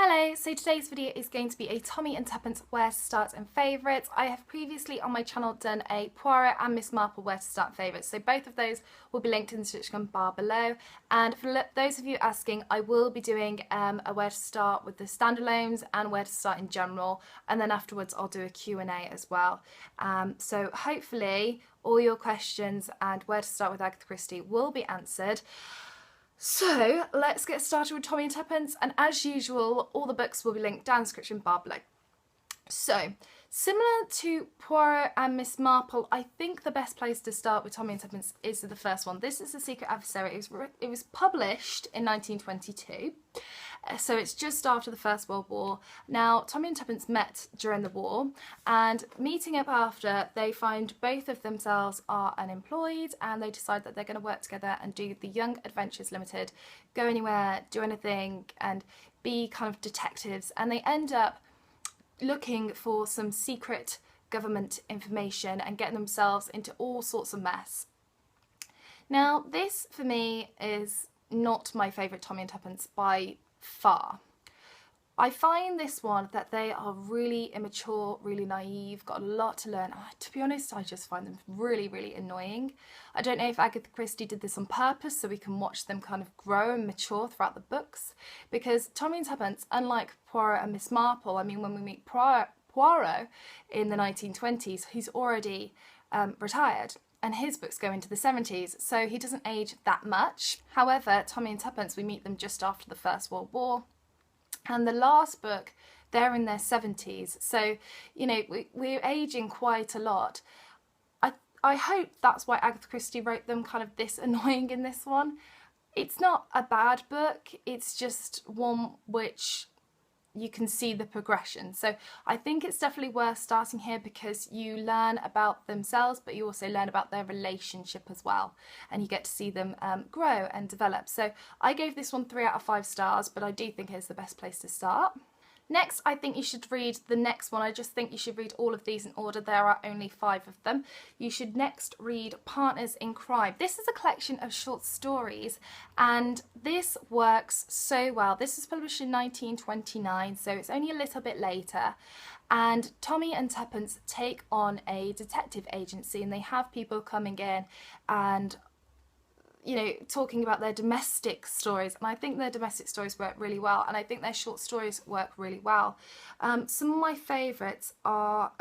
Hello, so today's video is going to be a Tommy and Tuppence where to start and favourites. I have previously on my channel done a Poirot and Miss Marple where to start favourites, so both of those will be linked in the description bar below. And for those of you asking, I will be doing a where to start with the standalones and where to start in general, and then afterwards I'll do a Q&A as well. So hopefully all your questions and where to start with Agatha Christie will be answered. So let's get started with Tommy and Tuppence, and as usual all the books will be linked down in the description bar below. So similar to Poirot and Miss Marple, I think the best place to start with Tommy and Tuppence is the first one. This is The Secret Adversary. It was published in 1922, so it's just after the First World War. Now Tommy and Tuppence met during the war, and meeting up after, they find both of themselves are unemployed and they decide that they're going to work together and do the Young Adventures Limited, go anywhere, do anything and be kind of detectives, and they end up looking for some secret government information and getting themselves into all sorts of mess. Now this for me is not my favourite Tommy and Tuppence by far. I find this one that they are really immature, really naive, got a lot to learn. To be honest, I just find them really, really annoying. I don't know if Agatha Christie did this on purpose so we can watch them kind of grow and mature throughout the books, because Tommy and Tuppence, unlike Poirot and Miss Marple, I mean when we meet Poirot in the 1920s, he's already retired, and his books go into the 70s, so he doesn't age that much. However, Tommy and Tuppence, we meet them just after the First World War, and the last book, they're in their 70s, so, you know, we're aging quite a lot. I hope that's why Agatha Christie wrote them kind of this annoying in this one. It's not a bad book, it's just one which you can see the progression. So I think it's definitely worth starting here because you learn about themselves, but you also learn about their relationship as well, and you get to see them grow and develop. So I gave this one 3 out of 5 stars, but I do think it's the best place to start. Next, I think you should read the next one. I just think you should read all of these in order. There are only 5 of them. You should next read Partners in Crime. This is a collection of short stories, and this works so well. This was published in 1929, so it's only a little bit later. And Tommy and Tuppence take on a detective agency, and they have people coming in and, you know, talking about their domestic stories, and I think their domestic stories work really well, and I think their short stories work really well. Some of my favourites are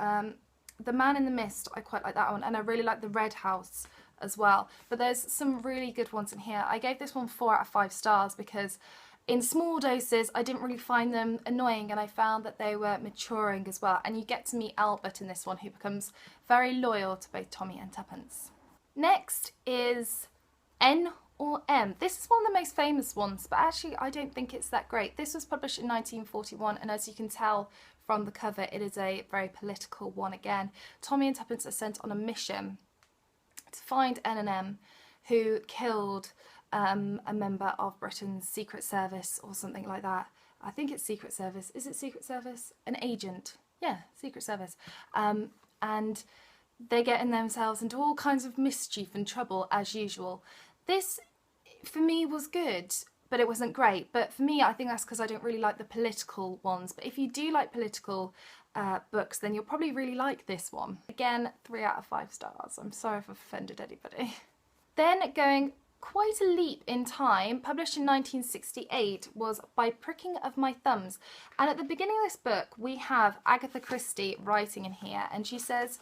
The Man in the Mist. I quite like that one, and I really like The Red House as well, but there's some really good ones in here. I gave this one 4 out of 5 stars because in small doses I didn't really find them annoying, and I found that they were maturing as well, and you get to meet Albert in this one, who becomes very loyal to both Tommy and Tuppence. Next is N or M. This is one of the most famous ones, but actually I don't think it's that great. This was published in 1941, and as you can tell from the cover, it is a very political one again. Tommy and Tuppence are sent on a mission to find N and M, who killed a member of Britain's Secret Service or something like that. I think it's Secret Service. Is it Secret Service? An agent. Yeah, Secret Service. And they get in themselves into all kinds of mischief and trouble as usual. This, for me, was good, but it wasn't great. But for me, I think that's because I don't really like the political ones. But if you do like political books, then you'll probably really like this one. Again, 3 out of 5 stars. I'm sorry if I've offended anybody. Then going quite a leap in time, published in 1968, was By Pricking of My Thumbs. And at the beginning of this book, we have Agatha Christie writing in here, and she says,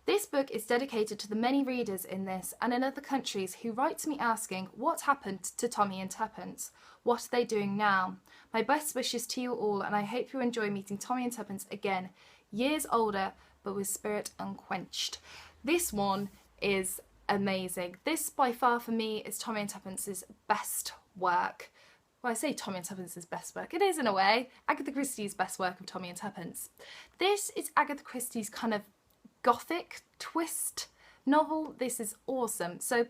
"This book is dedicated to the many readers in this and in other countries who write to me asking what happened to Tommy and Tuppence. What are they doing now? My best wishes to you all, and I hope you enjoy meeting Tommy and Tuppence again, years older but with spirit unquenched." This one is amazing. This by far for me is Tommy and Tuppence's best work. Well, I say Tommy and Tuppence's best work. It is in a way. Agatha Christie's best work of Tommy and Tuppence. This is Agatha Christie's kind of gothic twist novel. This is awesome. So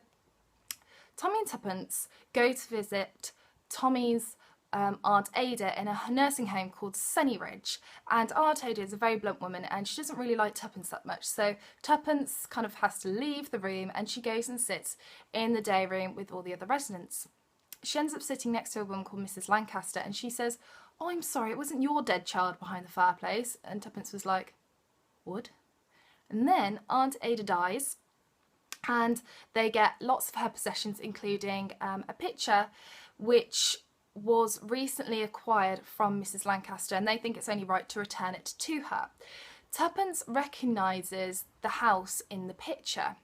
Tommy and Tuppence go to visit Tommy's Aunt Ada in a nursing home called Sunnyridge, and Aunt Ada is a very blunt woman and she doesn't really like Tuppence that much, so Tuppence kind of has to leave the room and she goes and sits in the day room with all the other residents. She ends up sitting next to a woman called Mrs. Lancaster, and she says, "Oh, I'm sorry, it wasn't your dead child behind the fireplace." And Tuppence was like, "Would?" And then Aunt Ada dies, and they get lots of her possessions, including a picture which was recently acquired from Mrs. Lancaster, and they think it's only right to return it to her. Tuppence recognises the house in the picture,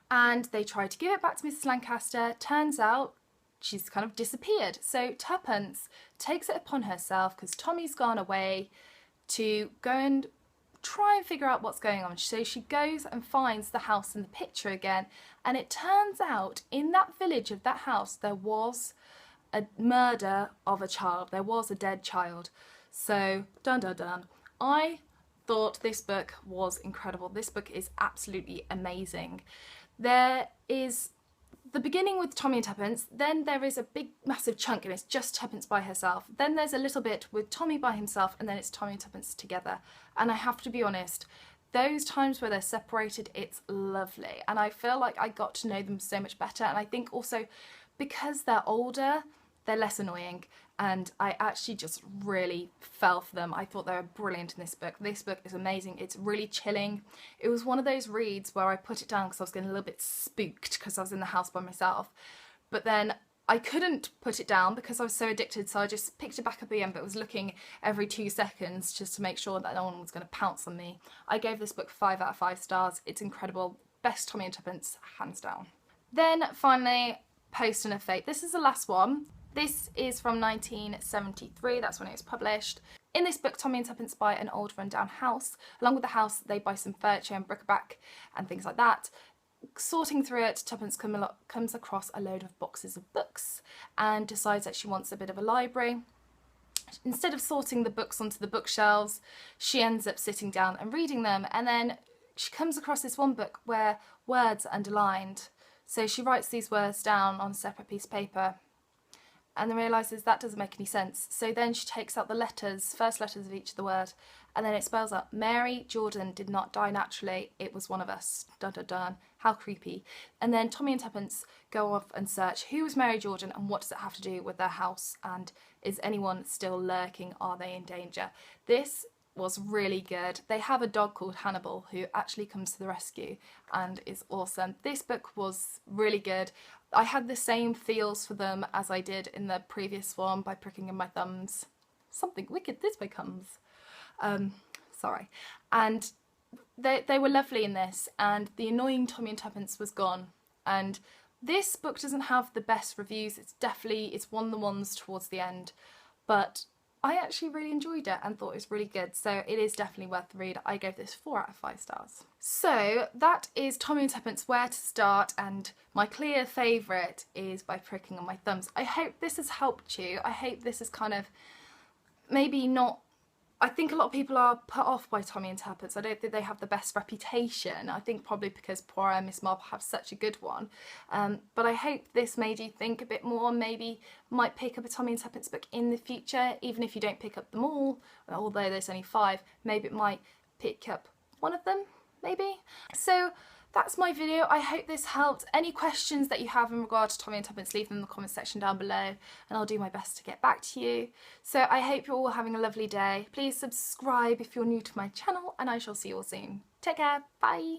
and they try to give it back to Mrs. Lancaster. Turns out she's kind of disappeared. So Tuppence takes it upon herself, because Tommy's gone away, to go and try and figure out what's going on. So she goes and finds the house in the picture again, and it turns out in that village of that house there was a murder of a child. There was a dead child. So dun dun dun. I thought this book was incredible. This book is absolutely amazing. There is the beginning with Tommy and Tuppence, then there is a big massive chunk and it's just Tuppence by herself. Then there's a little bit with Tommy by himself, and then it's Tommy and Tuppence together. And I have to be honest, those times where they're separated, it's lovely. And I feel like I got to know them so much better. And I think also because they're older, they're less annoying, and I actually just really fell for them. I thought they were brilliant in this book. This book is amazing. It's really chilling. It was one of those reads where I put it down because I was getting a little bit spooked because I was in the house by myself. But then I couldn't put it down because I was so addicted, so I just picked it back up again, but was looking every 2 seconds just to make sure that no one was going to pounce on me. I gave this book 5 out of 5 stars. It's incredible. Best Tommy and Tuppence, hands down. Then finally, Postman of Fate. This is the last one. This is from 1973, that's when it was published. In this book, Tommy and Tuppence buy an old rundown house. Along with the house, they buy some furniture and bric-a-brac and things like that. Sorting through it, Tuppence comes across a load of boxes of books and decides that she wants a bit of a library. Instead of sorting the books onto the bookshelves, she ends up sitting down and reading them, and then she comes across this one book where words are underlined. So she writes these words down on a separate piece of paper, and then realises that doesn't make any sense. So then she takes out the letters, first letters of each of the word, and then it spells out, Mary Jordan did not die naturally, it was one of us. Dun dun dun. How creepy. And then Tommy and Tuppence go off and search who was Mary Jordan and what does it have to do with their house, and is anyone still lurking? Are they in danger? This was really good. They have a dog called Hannibal who actually comes to the rescue and is awesome. This book was really good. I had the same feels for them as I did in the previous one by pricking in my thumbs. Something wicked this becomes. Sorry. And they were lovely in this, and the annoying Tommy and Tuppence was gone. And this book doesn't have the best reviews. It's one of the ones towards the end, but I actually really enjoyed it and thought it was really good, so it is definitely worth the read. I gave this 4 out of 5 stars. So that is Tommy and Tuppence, Where to Start, and my clear favourite is By Pricking on My Thumbs. I hope this has helped you. I hope this is kind of maybe not... I think a lot of people are put off by Tommy and Tuppence. I don't think they have the best reputation. I think probably because Poirot and Miss Marple have such a good one. But I hope this made you think a bit more, maybe might pick up a Tommy and Tuppence book in the future, even if you don't pick up them all, although there's only 5, maybe it might pick up one of them, maybe. So that's my video. I hope this helped. Any questions that you have in regard to Tommy and Tuppence, leave them in the comment section down below and I'll do my best to get back to you. So I hope you're all having a lovely day. Please subscribe if you're new to my channel, and I shall see you all soon. Take care. Bye.